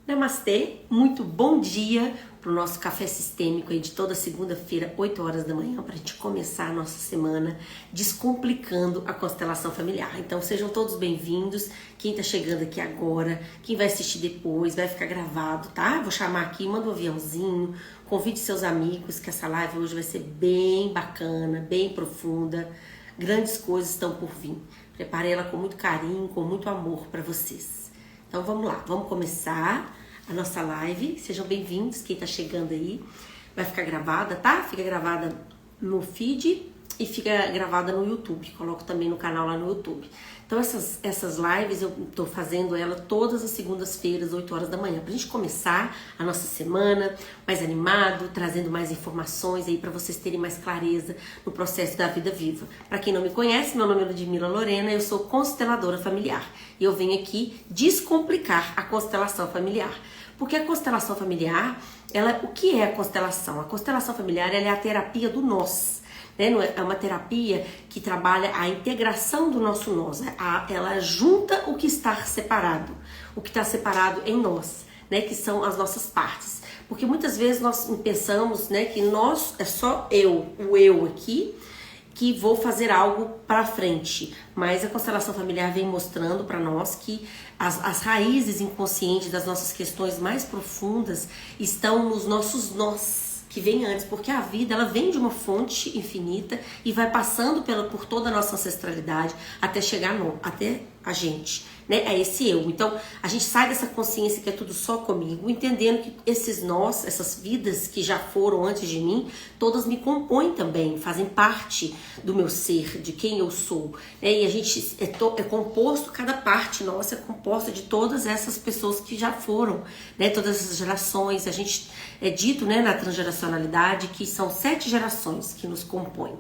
Namastê, muito bom dia para o nosso café sistêmico aí de toda segunda-feira, 8 horas da manhã, para a gente começar a nossa semana descomplicando a constelação familiar. Então sejam todos bem-vindos, quem está chegando aqui agora, quem vai assistir depois, vai ficar gravado, tá? Vou chamar aqui, manda um aviãozinho, convide seus amigos, que essa live hoje vai ser bem bacana, bem profunda, grandes coisas estão por vir. Preparei ela com muito carinho, com muito amor para vocês. Então vamos lá, vamos começar a nossa live. Sejam bem-vindos, quem tá chegando aí. Vai ficar gravada, tá? Fica gravada no feed e fica gravada no YouTube. Coloco também no canal lá no YouTube. Então essas lives eu tô fazendo ela todas as segundas-feiras, 8 horas da manhã, pra gente começar a nossa semana mais animado, trazendo mais informações aí pra vocês terem mais clareza no processo da vida viva. Pra quem não me conhece, meu nome é Ludmila Lorena, eu sou consteladora familiar e eu venho aqui descomplicar a constelação familiar. Porque a constelação familiar, o que é a constelação? A constelação familiar ela é a terapia do nós. É uma terapia que trabalha a integração do nosso nós. Ela junta o que está separado em nós, né? Que são as nossas partes. Porque muitas vezes nós pensamos, né, que nós é só o eu aqui, que vou fazer algo para frente. Mas a constelação familiar vem mostrando para nós que as raízes inconscientes das nossas questões mais profundas estão nos nossos nós, que vem antes, porque a vida ela vem de uma fonte infinita e vai passando por toda a nossa ancestralidade até chegar até a gente, né? É esse eu. Então a gente sai dessa consciência que é tudo só comigo, entendendo que esses nós, essas vidas que já foram antes de mim, todas me compõem também, fazem parte do meu ser, de quem eu sou, né? E a gente é composto, cada parte nossa é composta de todas essas pessoas que já foram, né? Todas essas gerações. A gente é dito, né, na transgeracionalidade que são 7 gerações que nos compõem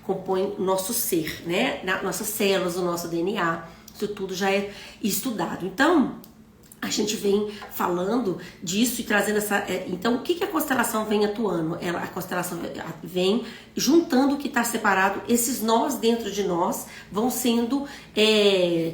o nosso ser, né? Nossas células, o nosso DNA. Isso tudo já é estudado. Então, a gente vem falando disso e trazendo essa... Então, o que a constelação vem atuando? A constelação vem juntando o que está separado. Esses nós dentro de nós vão sendo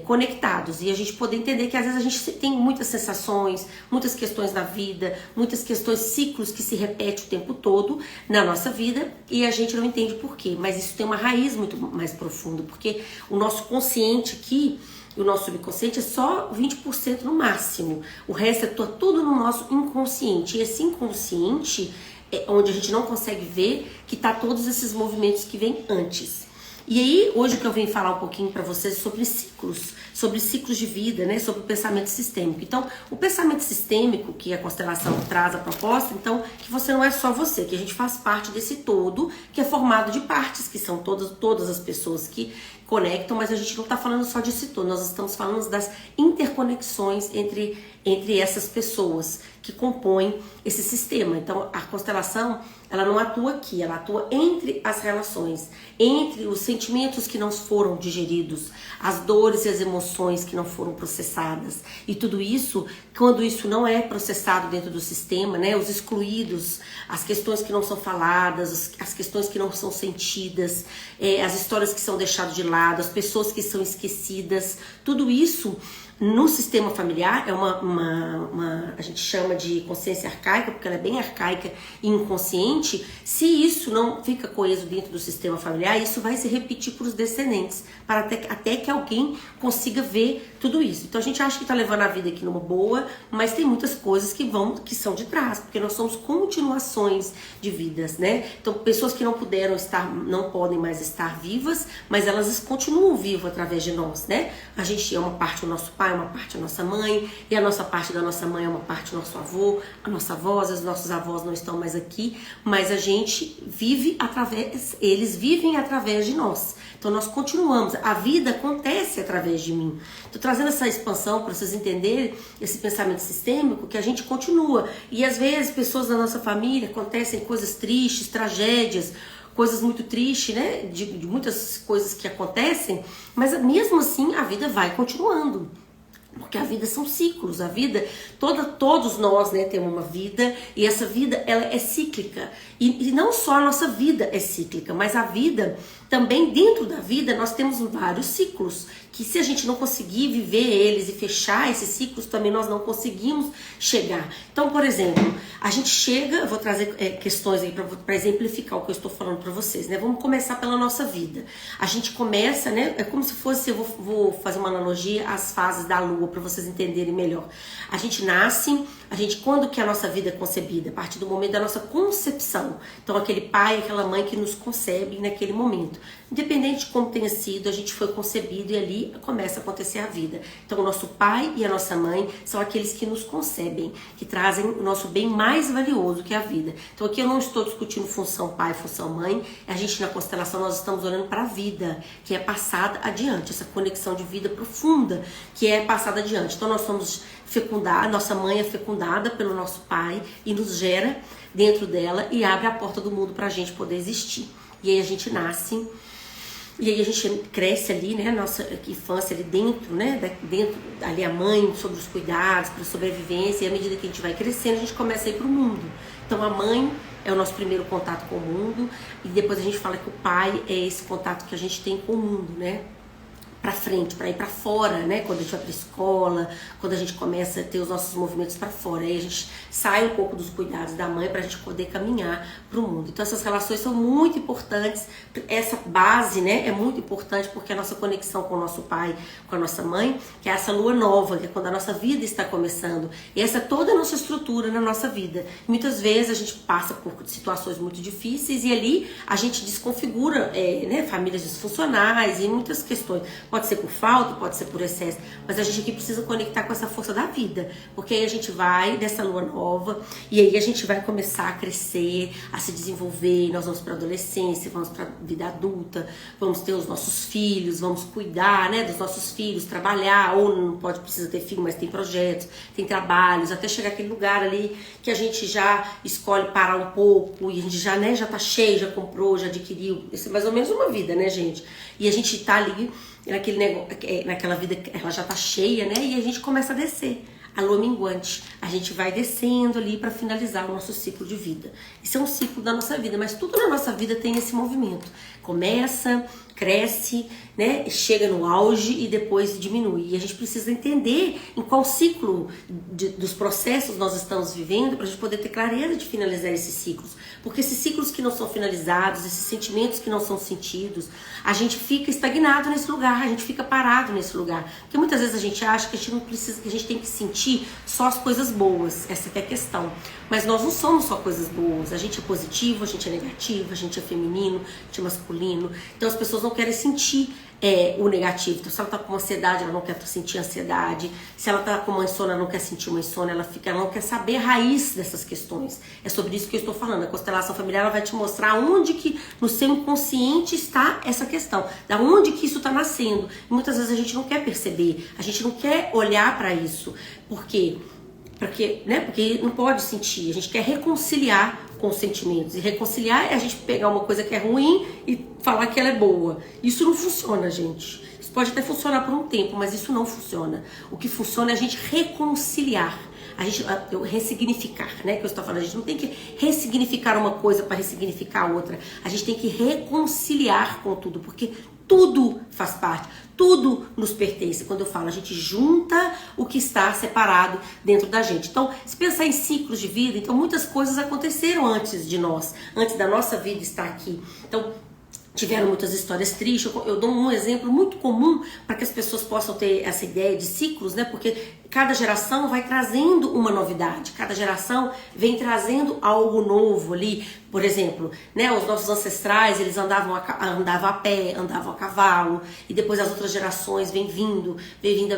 conectados. E a gente poder entender que às vezes a gente tem muitas sensações, muitas questões na vida, muitas questões, ciclos que se repetem o tempo todo na nossa vida e a gente não entende por quê. Mas isso tem uma raiz muito mais profunda, porque o nosso consciente aqui, o nosso subconsciente é só 20% no máximo. O resto é tudo no nosso inconsciente. E esse inconsciente é onde a gente não consegue ver que tá todos esses movimentos que vêm antes. E aí, hoje que eu venho falar um pouquinho para vocês sobre ciclos de vida, né? Sobre o pensamento sistêmico. Então, o pensamento sistêmico, que a constelação traz a proposta, então, que você não é só você, que a gente faz parte desse todo, que é formado de partes, que são todas as pessoas que conectam, mas a gente não está falando só disso todo, nós estamos falando das interconexões entre essas pessoas que compõem esse sistema. Então, a constelação, ela não atua aqui, ela atua entre as relações, entre os sentimentos que não foram digeridos, as dores e as emoções que não foram processadas. E tudo isso, quando isso não é processado dentro do sistema, né, os excluídos, as questões que não são faladas, as questões que não são sentidas, as histórias que são deixadas de lado, as pessoas que são esquecidas, tudo isso no sistema familiar é a gente chama de consciência arcaica, porque ela é bem arcaica e inconsciente. Se isso não fica coeso dentro do sistema familiar, isso vai se repetir para os descendentes, para até que alguém consiga ver tudo isso. Então a gente acha que está levando a vida aqui numa boa, mas tem muitas coisas que são de trás, porque nós somos continuações de vidas, né? Então pessoas que não podem mais estar vivas, mas elas continuam vivas através de nós, né? A gente é uma parte do nosso pai, uma parte da nossa mãe, e a nossa parte da nossa mãe é uma parte do nosso avô, a nossa avó, os nossos avós não estão mais aqui, mas a gente eles vivem através de nós. Então nós continuamos, a vida acontece através de mim. Estou trazendo essa expansão para vocês entenderem esse pensamento sistêmico, que a gente continua. E às vezes pessoas da nossa família acontecem coisas tristes, tragédias, coisas muito tristes, né? De muitas coisas que acontecem, mas mesmo assim a vida vai continuando. Porque a vida são ciclos, a vida, todos nós, né, temos uma vida, e essa vida ela é cíclica. E não só a nossa vida é cíclica, mas a vida também dentro da vida nós temos vários ciclos, que se a gente não conseguir viver eles e fechar esses ciclos, também nós não conseguimos chegar. Então, por exemplo, a gente chega, eu vou trazer questões aí para exemplificar o que eu estou falando para vocês, né? Vamos começar pela nossa vida. A gente começa, né? É como se fosse, eu vou fazer uma analogia às fases da lua para vocês entenderem melhor. A gente nasce, quando que a nossa vida é concebida? A partir do momento da nossa concepção. Então, aquele pai, aquela mãe que nos concebe naquele momento. Independente de como tenha sido, a gente foi concebido e ali começa a acontecer a vida. Então, o nosso pai e a nossa mãe são aqueles que nos concebem, que trazem o nosso bem mais valioso, que é a vida. Então, aqui eu não estou discutindo função pai, função mãe. A gente, na constelação, nós estamos olhando para a vida, que é passada adiante. Essa conexão de vida profunda, que é passada adiante. Então, nós somos fecundados, nossa mãe é fecundada pelo nosso pai e nos gera dentro dela e abre a porta do mundo para a gente poder existir. E aí a gente nasce. E aí a gente cresce ali, né, nossa infância ali dentro, né, dentro ali a mãe, sobre os cuidados, para sobrevivência, e à medida que a gente vai crescendo, a gente começa a ir pro mundo. Então a mãe é o nosso primeiro contato com o mundo, e depois a gente fala que o pai é esse contato que a gente tem com o mundo, né, para frente, para ir para fora, né, quando a gente vai para escola, quando a gente começa a ter os nossos movimentos para fora, aí a gente sai um pouco dos cuidados da mãe para a gente poder caminhar para o mundo. Então essas relações são muito importantes, essa base, né, é muito importante porque a nossa conexão com o nosso pai, com a nossa mãe, que é essa lua nova, que é quando a nossa vida está começando, e essa é toda a nossa estrutura na nossa vida. Muitas vezes a gente passa por situações muito difíceis e ali a gente desconfigura, né, famílias disfuncionais e muitas questões. Pode ser por falta, pode ser por excesso, mas a gente aqui precisa conectar com essa força da vida, porque aí a gente vai dessa lua nova e aí a gente vai começar a crescer, a se desenvolver, nós vamos para a adolescência, vamos para a vida adulta, vamos ter os nossos filhos, vamos cuidar, né, dos nossos filhos, trabalhar, ou não precisa ter filho, mas tem projetos, tem trabalhos, até chegar aquele lugar ali que a gente já escolhe parar um pouco e a gente já, né, já tá cheio, já comprou, já adquiriu, isso é mais ou menos uma vida, né, gente? E a gente tá ali naquele negócio, naquela vida que ela já tá cheia, né? E a gente começa a descer. A lua minguante, a gente vai descendo ali para finalizar o nosso ciclo de vida. Isso é um ciclo da nossa vida, mas tudo na nossa vida tem esse movimento. Começa, cresce, né, chega no auge e depois diminui. E a gente precisa entender em qual ciclo dos processos nós estamos vivendo para a gente poder ter clareza de finalizar esses ciclos. Porque esses ciclos que não são finalizados, esses sentimentos que não são sentidos, a gente fica estagnado nesse lugar, a gente fica parado nesse lugar. Porque muitas vezes a gente acha que a gente não precisa, que a gente tem que sentir só as coisas boas, essa que é a questão. Mas nós não somos só coisas boas, a gente é positivo, a gente é negativo, a gente é feminino, a gente é masculino. Então as pessoas não querem sentir o negativo. Então se ela tá com ansiedade, ela não quer sentir ansiedade. Se ela tá com uma insônia, ela não quer sentir uma insônia, ela não quer saber a raiz dessas questões. É sobre isso que eu estou falando. A constelação familiar ela vai te mostrar onde que no seu inconsciente está essa questão, da onde que isso está nascendo. E muitas vezes a gente não quer perceber, a gente não quer olhar para isso. Por quê? Porque não pode sentir, a gente quer reconciliar com os sentimentos. E reconciliar é a gente pegar uma coisa que é ruim e falar que ela é boa. Isso não funciona, gente. Isso pode até funcionar por um tempo, mas isso não funciona. O que funciona é a gente reconciliar. Ressignificar, né? Que eu estou falando, a gente não tem que ressignificar uma coisa para ressignificar outra. A gente tem que reconciliar com tudo, porque tudo faz parte, tudo nos pertence. Quando eu falo, a gente junta o que está separado dentro da gente. Então, se pensar em ciclos de vida, então muitas coisas aconteceram antes de nós, antes da nossa vida estar aqui. Então, tiveram muitas histórias tristes. Eu dou um exemplo muito comum para que as pessoas possam ter essa ideia de ciclos, né? Porque cada geração vai trazendo uma novidade, cada geração vem trazendo algo novo ali. Por exemplo, né, os nossos ancestrais, eles andavam a pé, andavam a cavalo, e depois as outras gerações vem vindo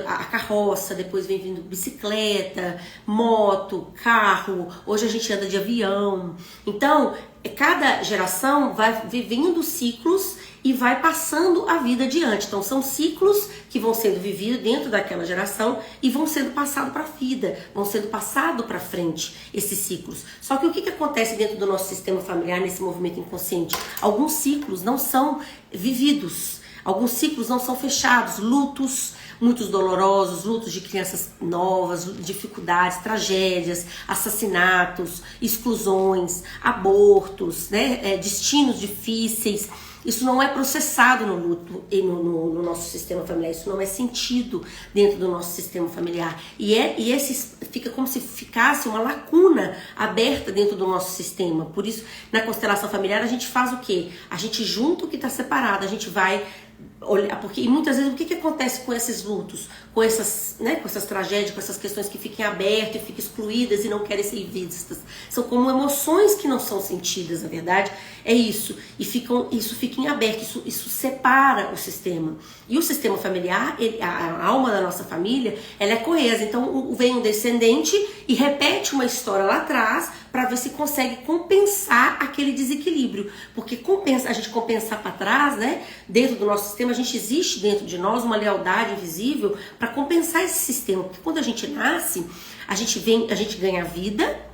a carroça, depois vem vindo bicicleta, moto, carro, hoje a gente anda de avião. Então, cada geração vai vivendo ciclos e vai passando a vida adiante. Então são ciclos que vão sendo vividos dentro daquela geração e vão sendo passados para a vida, vão sendo passados para frente esses ciclos. Só que o que acontece dentro do nosso sistema familiar nesse movimento inconsciente? Alguns ciclos não são vividos, alguns ciclos não são fechados, lutos muitos dolorosos, lutos de crianças novas, dificuldades, tragédias, assassinatos, exclusões, abortos, né, destinos difíceis. Isso não é processado no luto e no nosso sistema familiar, isso não é sentido dentro do nosso sistema familiar. E esse fica como se ficasse uma lacuna aberta dentro do nosso sistema. Por isso, na constelação familiar, a gente faz o quê? A gente junta o que está separado, a gente vai olhar, porque e muitas vezes o que acontece com esses lutos, com essas tragédias, com essas questões que ficam abertas e ficam excluídas e não querem ser vistas, são como emoções que não são sentidas, na verdade é isso, e isso fica em aberto, isso separa o sistema. E o sistema familiar, a alma da nossa família, ela é coesa. Então vem um descendente e repete uma história lá atrás para ver se consegue compensar aquele desequilíbrio. Porque a gente compensar para trás, né? Dentro do nosso sistema, a gente existe dentro de nós uma lealdade invisível para compensar esse sistema. Porque quando a gente nasce, a gente ganha vida.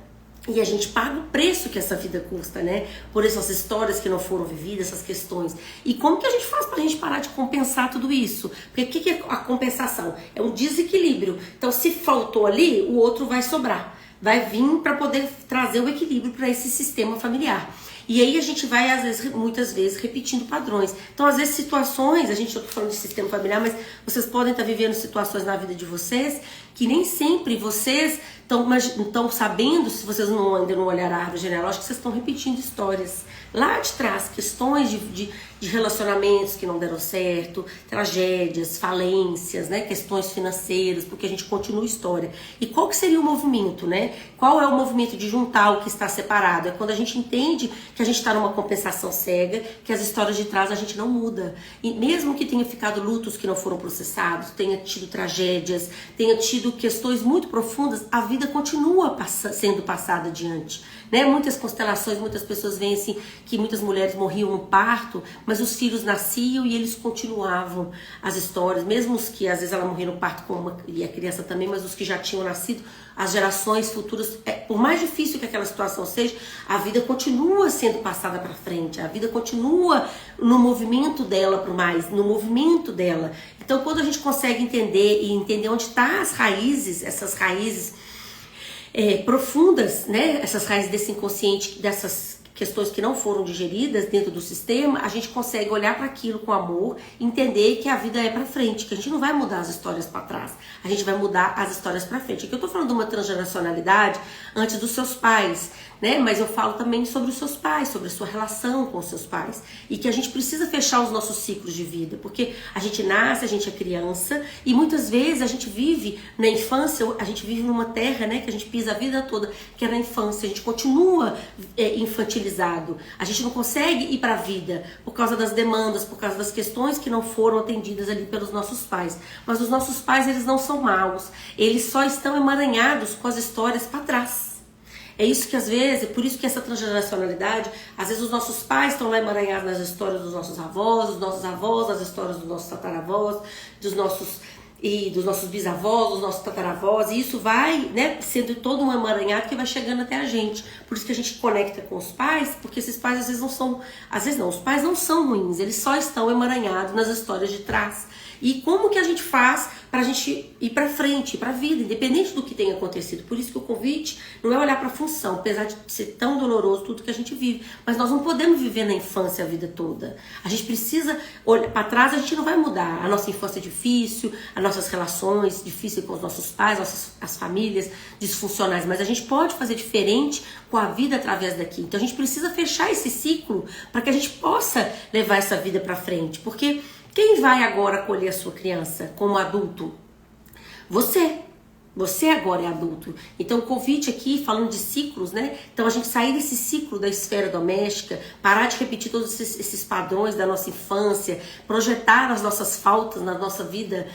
E a gente paga o preço que essa vida custa, né? Por essas histórias que não foram vividas, essas questões. E como que a gente faz pra gente parar de compensar tudo isso? Porque o que é a compensação? É um desequilíbrio. Então, se faltou ali, o outro vai sobrar. Vai vir para poder trazer o equilíbrio para esse sistema familiar. E aí a gente vai, muitas vezes, repetindo padrões. Então, às vezes, situações, eu tô falando de sistema familiar, mas vocês podem estar vivendo situações na vida de vocês que nem sempre vocês estão sabendo, se vocês ainda não olharam a árvore genealógica, vocês estão repetindo histórias lá de trás, questões de relacionamentos que não deram certo, tragédias, falências, né, questões financeiras, porque a gente continua a história. E qual que seria o movimento, né? Qual é o movimento de juntar o que está separado? É quando a gente entende que a gente está numa compensação cega, que as histórias de trás a gente não muda. E mesmo que tenha ficado lutos que não foram processados, tenha tido tragédias, tenha tido questões muito profundas, a vida continua sendo passada adiante. Né? Muitas constelações, muitas pessoas veem assim, que muitas mulheres morriam no parto, mas os filhos nasciam e eles continuavam as histórias, mesmo os que às vezes ela morria no parto e a criança também, mas os que já tinham nascido, as gerações futuras, por mais difícil que aquela situação seja, a vida continua sendo passada para frente, a vida continua no movimento dela pro mais, no movimento dela. Então, quando a gente consegue entender onde estão as raízes, essas raízes profundas, né? Essas raízes desse inconsciente, dessas questões que não foram digeridas dentro do sistema, a gente consegue olhar para aquilo com amor, entender que a vida é para frente, que a gente não vai mudar as histórias para trás, a gente vai mudar as histórias para frente. Aqui eu tô falando de uma transgeracionalidade antes dos seus pais, né? Mas eu falo também sobre os seus pais, sobre a sua relação com os seus pais, e que a gente precisa fechar os nossos ciclos de vida, porque a gente nasce, a gente é criança, e muitas vezes a gente vive na infância, a gente vive numa terra, né, que a gente pisa a vida toda, que é na infância, a gente continua infantilizado, a gente não consegue ir para a vida por causa das demandas, por causa das questões que não foram atendidas ali pelos nossos pais. Mas os nossos pais, eles não são maus, eles só estão emaranhados com as histórias para trás. É isso que às vezes, por isso que essa transgeracionalidade, às vezes os nossos pais estão lá emaranhados nas histórias dos nossos avós, nas histórias dos nossos tataravós, dos nossos bisavós, dos nossos tataravós, e isso vai, né, sendo todo um emaranhado que vai chegando até a gente. Por isso que a gente conecta com os pais, porque esses pais às vezes não, os pais não são ruins, eles só estão emaranhados nas histórias de trás. E como que a gente faz pra gente ir pra frente, ir pra vida, independente do que tenha acontecido? Por isso que o convite não é olhar pra função, apesar de ser tão doloroso tudo que a gente vive, mas nós não podemos viver na infância a vida toda. A gente precisa olhar pra trás, a gente não vai mudar. A nossa infância é difícil, as nossas relações difíceis com os nossos pais, as famílias disfuncionais, mas a gente pode fazer diferente com a vida através daqui. Então a gente precisa fechar esse ciclo para que a gente possa levar essa vida pra frente, porque quem vai agora acolher a sua criança como adulto? Você. Você agora é adulto. Então o convite aqui, falando de ciclos, né? Então a gente sair desse ciclo da esfera doméstica, parar de repetir todos esses padrões da nossa infância, projetar as nossas faltas na nossa vida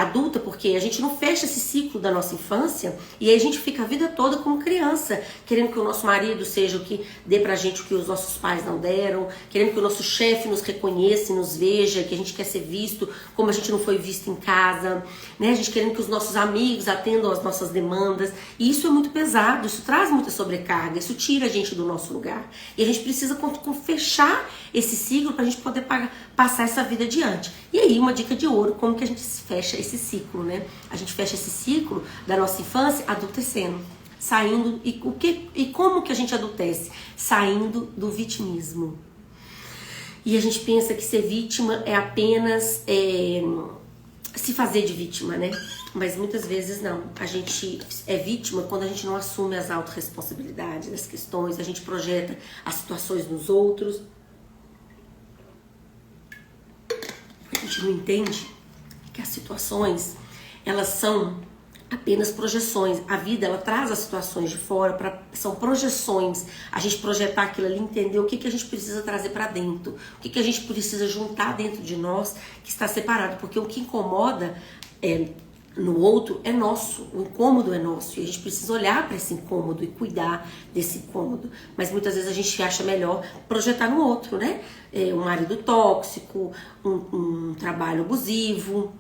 adulta, porque a gente não fecha esse ciclo da nossa infância e aí a gente fica a vida toda como criança, querendo que o nosso marido seja o que dê pra gente o que os nossos pais não deram, querendo que o nosso chefe nos reconheça e nos veja, que a gente quer ser visto como a gente não foi visto em casa, né? A gente querendo que os nossos amigos atendam as nossas demandas, e isso é muito pesado, isso traz muita sobrecarga, isso tira a gente do nosso lugar, e a gente precisa fechar esse ciclo pra gente poder passar essa vida adiante. E aí uma dica de ouro, como que a gente fecha esse ciclo, né? A gente fecha esse ciclo da nossa infância adultecendo, saindo, e como que a gente adultece? Saindo do vitimismo. E a gente pensa que ser vítima é apenas se fazer de vítima, né? Mas muitas vezes não. A gente é vítima quando a gente não assume as autorresponsabilidades das questões, a gente projeta as situações nos outros. A gente não entende que as situações, elas são apenas projeções. A vida, ela traz as situações de fora, são projeções. A gente projetar aquilo ali, entender o que a gente precisa trazer para dentro, o que a gente precisa juntar dentro de nós que está separado, porque o que incomoda no outro é nosso, o incômodo é nosso, e a gente precisa olhar para esse incômodo e cuidar desse incômodo. Mas muitas vezes a gente acha melhor projetar no outro, né? Um marido tóxico, um trabalho abusivo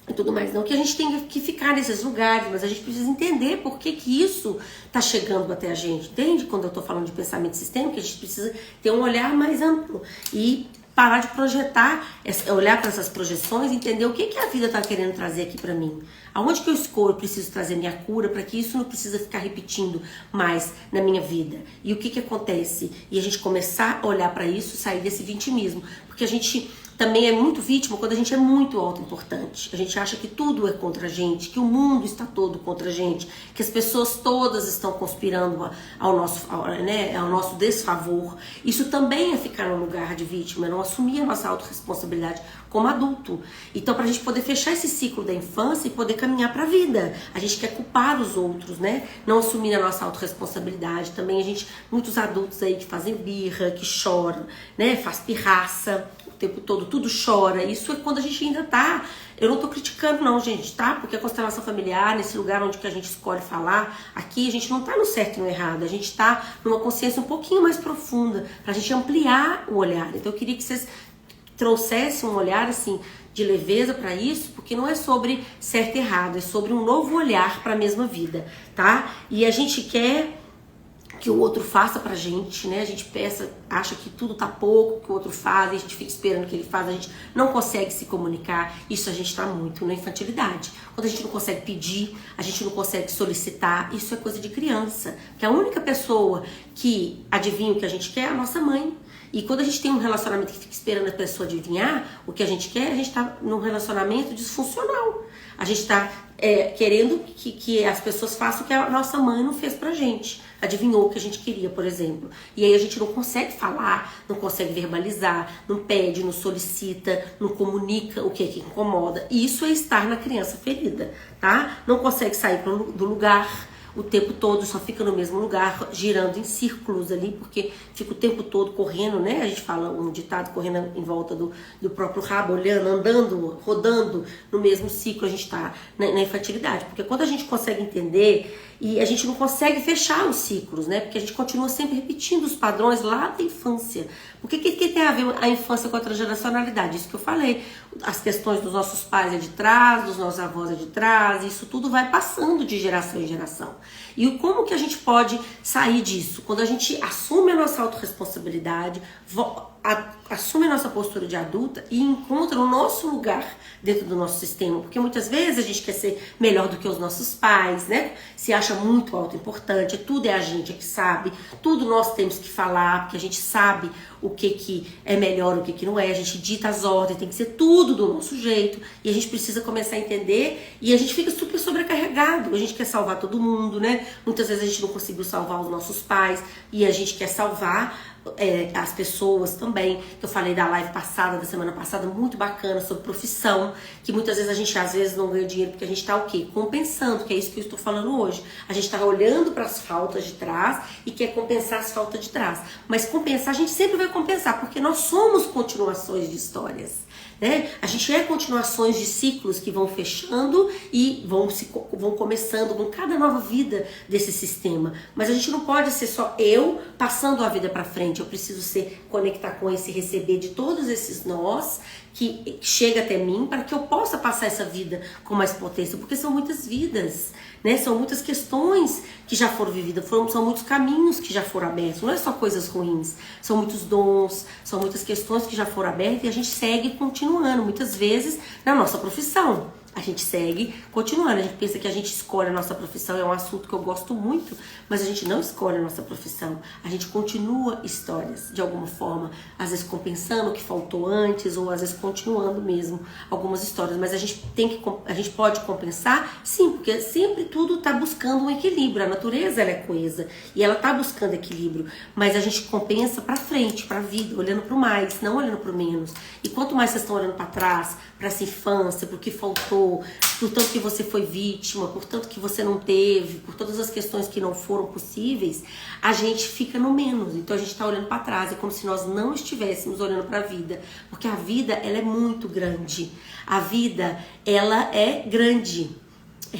e tudo mais. Não que a gente tenha que ficar nesses lugares, mas a gente precisa entender por que isso está chegando até a gente, entende? Quando eu estou falando de pensamento sistêmico, a gente precisa ter um olhar mais amplo e parar de projetar, olhar para essas projeções, entender o que a vida está querendo trazer aqui para mim. Aonde que eu escolho, preciso trazer minha cura para que isso não precisa ficar repetindo mais na minha vida. E o que acontece? E a gente começar a olhar para isso, sair desse vitimismo. Porque a gente também é muito vítima quando a gente é muito autoimportante. A gente acha que tudo é contra a gente, que o mundo está todo contra a gente, que as pessoas todas estão conspirando ao nosso desfavor. Isso também é ficar no lugar de vítima, não assumir a nossa autorresponsabilidade como adulto. Então, para a gente poder fechar esse ciclo da infância e poder caminhar para a vida, a gente quer culpar os outros, né? Não assumir a nossa autorresponsabilidade. Também muitos adultos aí que fazem birra, que choram, né? Faz pirraça o tempo todo, tudo chora. Isso é quando a gente ainda tá... Eu não tô criticando não, gente, tá? Porque a constelação familiar, nesse lugar onde que a gente escolhe falar, aqui a gente não tá no certo e no errado, a gente tá numa consciência um pouquinho mais profunda, pra gente ampliar o olhar. Então eu queria que vocês trouxessem um olhar, assim, de leveza pra isso, porque não é sobre certo e errado, é sobre um novo olhar pra mesma vida, tá? E a gente quer que o outro faça pra gente, né? A gente acha que tudo tá pouco, que o outro faz, e a gente fica esperando que ele faça, a gente não consegue se comunicar. Isso a gente tá muito na infantilidade. Quando a gente não consegue pedir, a gente não consegue solicitar, isso é coisa de criança. Porque a única pessoa que adivinha o que a gente quer é a nossa mãe. E quando a gente tem um relacionamento que fica esperando a pessoa adivinhar o que a gente quer, a gente tá num relacionamento disfuncional. A gente tá querendo que as pessoas façam o que a nossa mãe não fez pra gente. Adivinhou o que a gente queria, por exemplo. E aí a gente não consegue falar, não consegue verbalizar, não pede, não solicita, não comunica o que incomoda. E isso é estar na criança ferida, tá? Não consegue sair do lugar o tempo todo, só fica no mesmo lugar, girando em círculos ali, porque fica o tempo todo correndo, né? A gente fala um ditado, correndo em volta do próprio rabo, olhando, andando, rodando no mesmo ciclo. A gente tá na infantilidade, porque quando a gente consegue entender, e a gente não consegue fechar os ciclos, né? Porque a gente continua sempre repetindo os padrões lá da infância. O que tem a ver a infância com a transgeracionalidade? Isso que eu falei. As questões dos nossos pais é de trás, dos nossos avós é de trás, isso tudo vai passando de geração em geração. E como que a gente pode sair disso? Quando a gente assume a nossa autorresponsabilidade, assume a nossa postura de adulta e encontra o nosso lugar dentro do nosso sistema. Porque muitas vezes a gente quer ser melhor do que os nossos pais, né? Se acha muito autoimportante, tudo é a gente que sabe, tudo nós temos que falar, porque a gente sabe o que é melhor, o que não é, a gente dita as ordens, tem que ser tudo do nosso jeito, e a gente precisa começar a entender, e a gente fica super sobrecarregado, a gente quer salvar todo mundo, né? Muitas vezes a gente não conseguiu salvar os nossos pais, e a gente quer salvar as pessoas também, que eu falei da live passada, da semana passada, muito bacana, sobre profissão, que muitas vezes a gente às vezes não ganha dinheiro porque a gente tá o quê? Compensando, que é isso que eu estou falando hoje. A gente tá olhando para as faltas de trás e quer compensar as faltas de trás. Mas compensar, a gente sempre vai compensar, porque nós somos continuações de histórias, né? A gente é continuações de ciclos que vão fechando e vão começando com cada nova vida desse sistema. Mas a gente não pode ser só eu passando a vida para frente. Eu preciso conectar com esse receber de todos esses nós que chega até mim para que eu possa passar essa vida com mais potência, porque são muitas vidas, né? São muitas questões que já foram vividas, são muitos caminhos que já foram abertos, não é só coisas ruins, são muitos dons, são muitas questões que já foram abertas e a gente segue continuando, muitas vezes na nossa profissão. A gente segue continuando, a gente pensa que a gente escolhe a nossa profissão, é um assunto que eu gosto muito, mas a gente não escolhe a nossa profissão. A gente continua histórias, de alguma forma, às vezes compensando o que faltou antes, ou às vezes continuando mesmo algumas histórias. Mas a gente pode compensar, sim, porque sempre tudo está buscando um equilíbrio. A natureza, ela é coesa e ela está buscando equilíbrio, mas a gente compensa para frente, para a vida, olhando para o mais, não olhando para o menos. E quanto mais vocês estão olhando para trás, para essa infância, por que faltou, por tanto que você foi vítima, por tanto que você não teve, por todas as questões que não foram possíveis, a gente fica no menos. Então a gente está olhando para trás, é como se nós não estivéssemos olhando para a vida, porque a vida, ela é muito grande. A vida, ela é grande.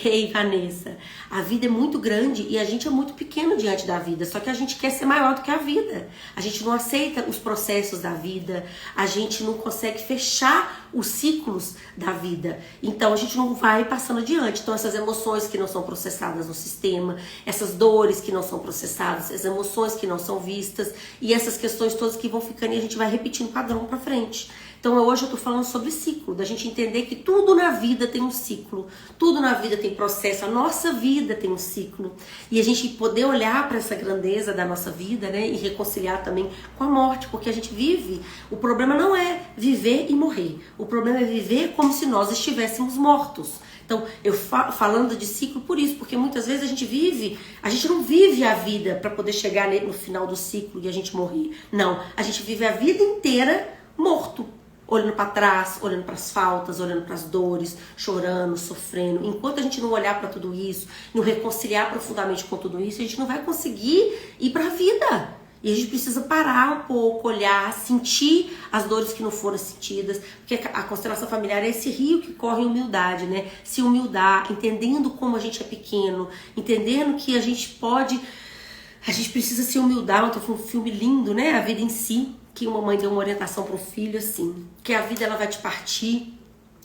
Ei, Vanessa, a vida é muito grande e a gente é muito pequeno diante da vida, só que a gente quer ser maior do que a vida. A gente não aceita os processos da vida, a gente não consegue fechar os ciclos da vida. Então a gente não vai passando adiante. Então essas emoções que não são processadas no sistema, essas dores que não são processadas, as emoções que não são vistas e essas questões todas que vão ficando e a gente vai repetindo padrão pra frente. Então hoje eu tô falando sobre ciclo, da gente entender que tudo na vida tem um ciclo, tudo na vida tem processo, a nossa vida tem um ciclo. E a gente poder olhar para essa grandeza da nossa vida, né, e reconciliar também com a morte, porque a gente vive, o problema não é viver e morrer, o problema é viver como se nós estivéssemos mortos. Então, eu falando de ciclo por isso, porque muitas vezes a gente não vive a vida para poder chegar no final do ciclo e a gente morrer. Não, a gente vive a vida inteira morto. Olhando para trás, olhando para as faltas, olhando para as dores, chorando, sofrendo. Enquanto a gente não olhar para tudo isso, não reconciliar profundamente com tudo isso, a gente não vai conseguir ir para a vida. E a gente precisa parar um pouco, olhar, sentir as dores que não foram sentidas, porque a constelação familiar é esse rio que corre em humildade, né? Se humildar, entendendo como a gente é pequeno, entendendo que a gente precisa se humildar. Então foi um filme lindo, né? A vida em si, que uma mãe deu uma orientação para o filho assim, que a vida ela vai te partir,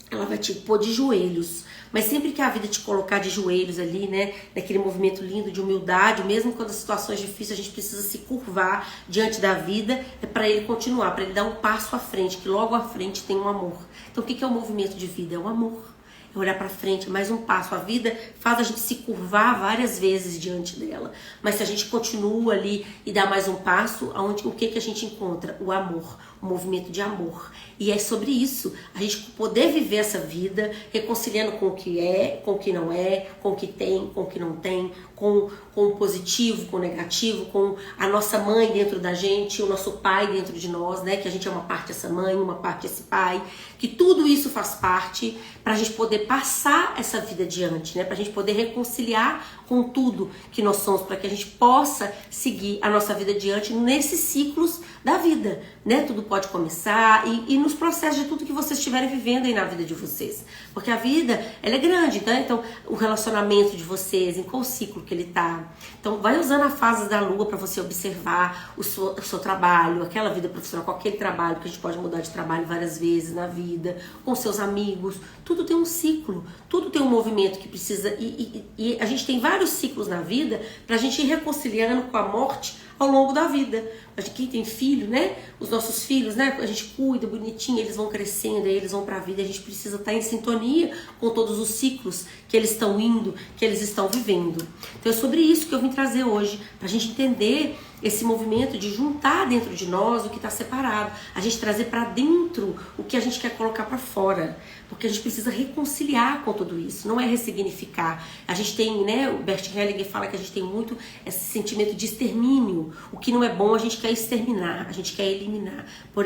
ela vai te pôr de joelhos, mas sempre que a vida te colocar de joelhos ali, né, naquele movimento lindo de humildade, mesmo quando as situações difíceis a gente precisa se curvar diante da vida, é para ele continuar, para ele dar um passo à frente, que logo à frente tem um amor. Então o que é o movimento de vida? É o amor. É olhar para frente, mais um passo. A vida faz a gente se curvar várias vezes diante dela. Mas se a gente continua ali e dá mais um passo, o que a gente encontra? O amor, o movimento de amor. E é sobre isso, a gente poder viver essa vida, reconciliando com o que é, com o que não é, com o que tem, com o que não tem, com o positivo, com o negativo, com a nossa mãe dentro da gente, o nosso pai dentro de nós, né? Que a gente é uma parte essa mãe, uma parte esse pai, que tudo isso faz parte para a gente poder passar essa vida adiante, né? Para a gente poder reconciliar com tudo que nós somos, para que a gente possa seguir a nossa vida adiante nesses ciclos da vida, né? Tudo pode começar e nos processos de tudo que vocês estiverem vivendo aí na vida de vocês, porque a vida, ela é grande, né? Então o relacionamento de vocês, em qual ciclo que ele tá. Então vai usando a fase da lua para você observar o seu trabalho, aquela vida profissional, com aquele trabalho, que a gente pode mudar de trabalho várias vezes na vida, com seus amigos, tudo tem um ciclo, tudo tem um movimento que precisa, e a gente tem vários ciclos na vida pra gente ir reconciliando com a morte ao longo da vida. Quem tem filho, né? Os nossos filhos, né? A gente cuida bonitinho, eles vão crescendo, aí eles vão pra vida, a gente precisa estar em sintonia com todos os ciclos que eles estão indo, que eles estão vivendo. Então é sobre isso que eu vim trazer hoje, pra gente entender esse movimento de juntar dentro de nós o que está separado, a gente trazer para dentro o que a gente quer colocar para fora, porque a gente precisa reconciliar com tudo isso, não é ressignificar. A gente tem, né, o Bert Hellinger fala que a gente tem muito esse sentimento de extermínio, o que não é bom a gente quer exterminar, a gente quer eliminar, por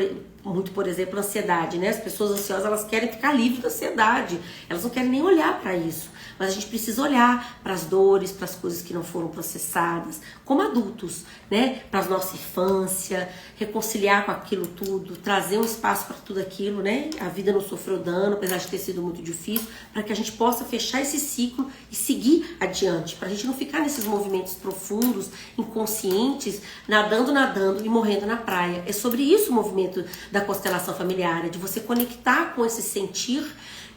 exemplo, a ansiedade, né? As pessoas ansiosas, elas querem ficar livres da ansiedade, elas não querem nem olhar para isso. Mas a gente precisa olhar para as dores, para as coisas que não foram processadas, como adultos, né? Para a nossa infância, reconciliar com aquilo tudo, trazer um espaço para tudo aquilo, né? A vida não sofreu dano, apesar de ter sido muito difícil, para que a gente possa fechar esse ciclo e seguir adiante, para a gente não ficar nesses movimentos profundos, inconscientes, nadando e morrendo na praia. É sobre isso o movimento da constelação familiar, de você conectar com esse sentir,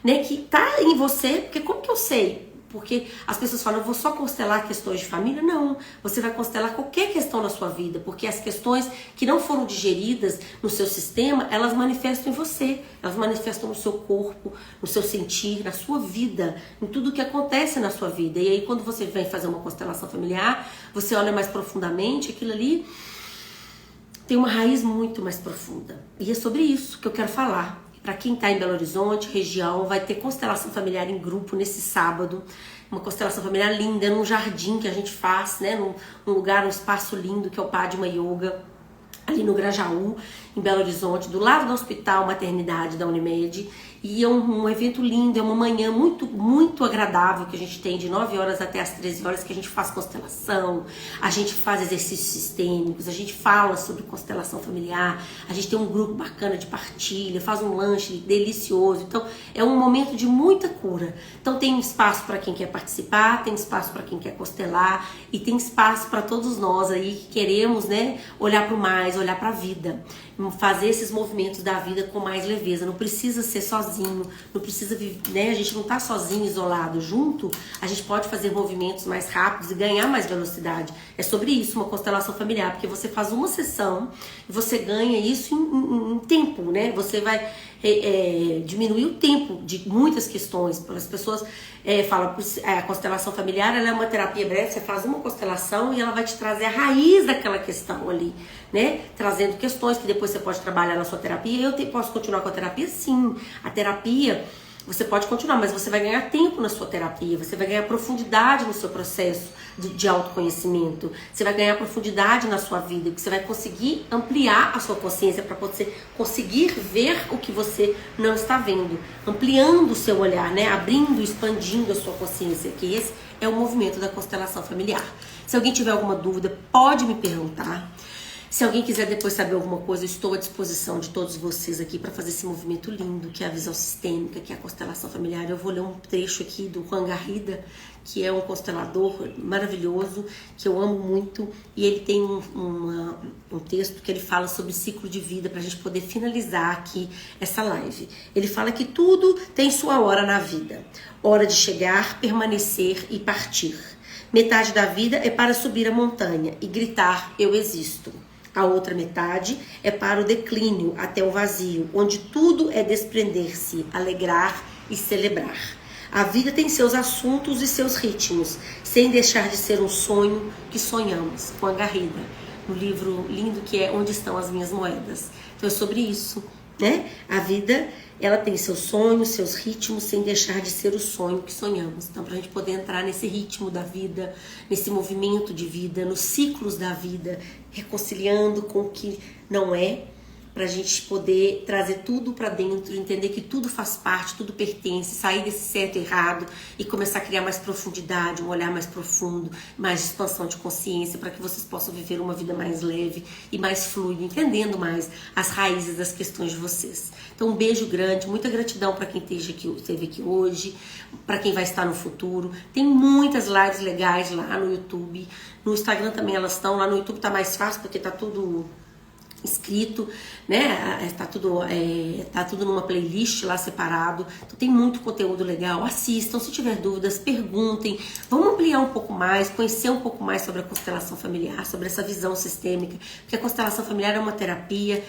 né, que tá em você, porque como que eu sei? porque as pessoas falam, eu vou só constelar questões de família. Não, você vai constelar qualquer questão na sua vida, porque as questões que não foram digeridas no seu sistema, elas manifestam em você, elas manifestam no seu corpo, no seu sentir, na sua vida, em tudo que acontece na sua vida. E aí quando você vem fazer uma constelação familiar, você olha mais profundamente, aquilo ali tem uma raiz muito mais profunda. E é sobre isso que eu quero falar. Para quem está em Belo Horizonte, região, vai ter constelação familiar em grupo nesse sábado. Uma constelação familiar linda, num jardim que a gente faz, né? Num lugar, um espaço lindo que é o Padma Yoga, ali no Grajaú, em Belo Horizonte, do lado do Hospital Maternidade da Unimed. E é um evento lindo, é uma manhã muito, muito agradável que a gente tem, de 9 horas até as 13 horas, que a gente faz constelação, a gente faz exercícios sistêmicos, a gente fala sobre constelação familiar, a gente tem um grupo bacana de partilha, faz um lanche delicioso. Então é um momento de muita cura. Então tem espaço para quem quer participar, tem espaço para quem quer constelar e tem espaço para todos nós aí que queremos, né, olhar para o mais, olhar para a vida, fazer esses movimentos da vida com mais leveza. Não precisa ser sozinho, não precisa, né, a gente não tá sozinho, isolado. Junto, a gente pode fazer movimentos mais rápidos e ganhar mais velocidade. É sobre isso uma constelação familiar, porque você faz uma sessão e você ganha isso em tempo, né? Você vai diminuir o tempo de muitas questões. As pessoas falam, a constelação familiar, ela é uma terapia breve, você faz uma constelação e ela vai te trazer a raiz daquela questão ali, né? Trazendo questões que depois você pode trabalhar na sua terapia. Eu posso continuar com a terapia? Sim. A terapia, você pode continuar, mas você vai ganhar tempo na sua terapia, você vai ganhar profundidade no seu processo de autoconhecimento, você vai ganhar profundidade na sua vida, porque você vai conseguir ampliar a sua consciência para você conseguir ver o que você não está vendo, ampliando o seu olhar, né? Abrindo, expandindo a sua consciência, que esse é o movimento da constelação familiar. Se alguém tiver alguma dúvida, pode me perguntar. Se alguém quiser depois saber alguma coisa, eu estou à disposição de todos vocês aqui para fazer esse movimento lindo, que é a visão sistêmica, que é a constelação familiar. Eu vou ler um trecho aqui do Juan Garrida, que é um constelador maravilhoso, que eu amo muito, e ele tem um texto que ele fala sobre ciclo de vida, para a gente poder finalizar aqui essa live. Ele fala que tudo tem sua hora na vida, hora de chegar, permanecer e partir. Metade da vida é para subir a montanha e gritar, eu existo. A outra metade é para o declínio até o vazio, onde tudo é desprender-se, alegrar e celebrar. A vida tem seus assuntos e seus ritmos, sem deixar de ser um sonho que sonhamos. Com a Garrida, no livro lindo que é Onde Estão as Minhas Moedas. Então é sobre isso, né? A vida, ela tem seus sonhos, seus ritmos, sem deixar de ser o sonho que sonhamos. Então, para a gente poder entrar nesse ritmo da vida, nesse movimento de vida, nos ciclos da vida, reconciliando com o que não é, para a gente poder trazer tudo para dentro, entender que tudo faz parte, tudo pertence, sair desse certo e errado e começar a criar mais profundidade, um olhar mais profundo, mais expansão de consciência, para que vocês possam viver uma vida mais leve e mais fluida, entendendo mais as raízes das questões de vocês. Então, um beijo grande, muita gratidão para quem esteve aqui hoje, para quem vai estar no futuro. Tem muitas lives legais lá no YouTube, no Instagram também elas estão, lá no YouTube tá mais fácil porque tá tudo escrito, né? Tá tudo numa playlist lá separado. Então tem muito conteúdo legal. Assistam, se tiver dúvidas, perguntem. Vamos ampliar um pouco mais, conhecer um pouco mais sobre a constelação familiar, sobre essa visão sistêmica, porque a constelação familiar é uma terapia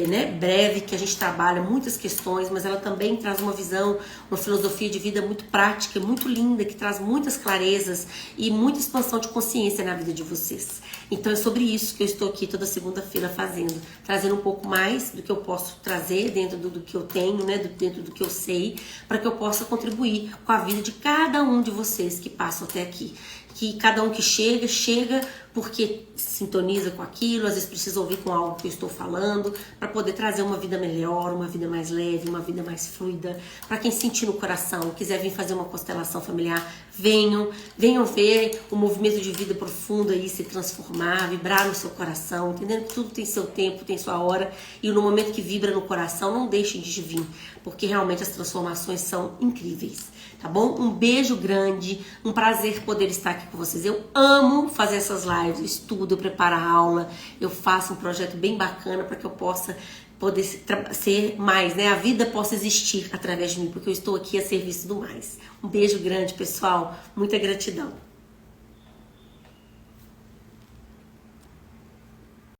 né, breve, que a gente trabalha muitas questões, mas ela também traz uma visão, uma filosofia de vida muito prática, muito linda, que traz muitas clarezas e muita expansão de consciência na vida de vocês. Então é sobre isso que eu estou aqui toda segunda-feira fazendo, trazendo um pouco mais do que eu posso trazer dentro do que eu tenho, né, dentro do que eu sei, para que eu possa contribuir com a vida de cada um de vocês que passam até aqui. Que cada um que chega porque sintoniza com aquilo, às vezes precisa ouvir com algo que eu estou falando, para poder trazer uma vida melhor, uma vida mais leve, uma vida mais fluida. Para quem sentir no coração, quiser vir fazer uma constelação familiar, venham ver o movimento de vida profundo aí se transformar, vibrar no seu coração, entendendo que tudo tem seu tempo, tem sua hora, e no momento que vibra no coração, não deixem de vir, porque realmente as transformações são incríveis. Tá bom? Um beijo grande, um prazer poder estar aqui com vocês. Eu amo fazer essas lives, eu estudo, eu preparo a aula, eu faço um projeto bem bacana para que eu possa poder ser mais, né? A vida possa existir através de mim, porque eu estou aqui a serviço do mais. Um beijo grande, pessoal. Muita gratidão.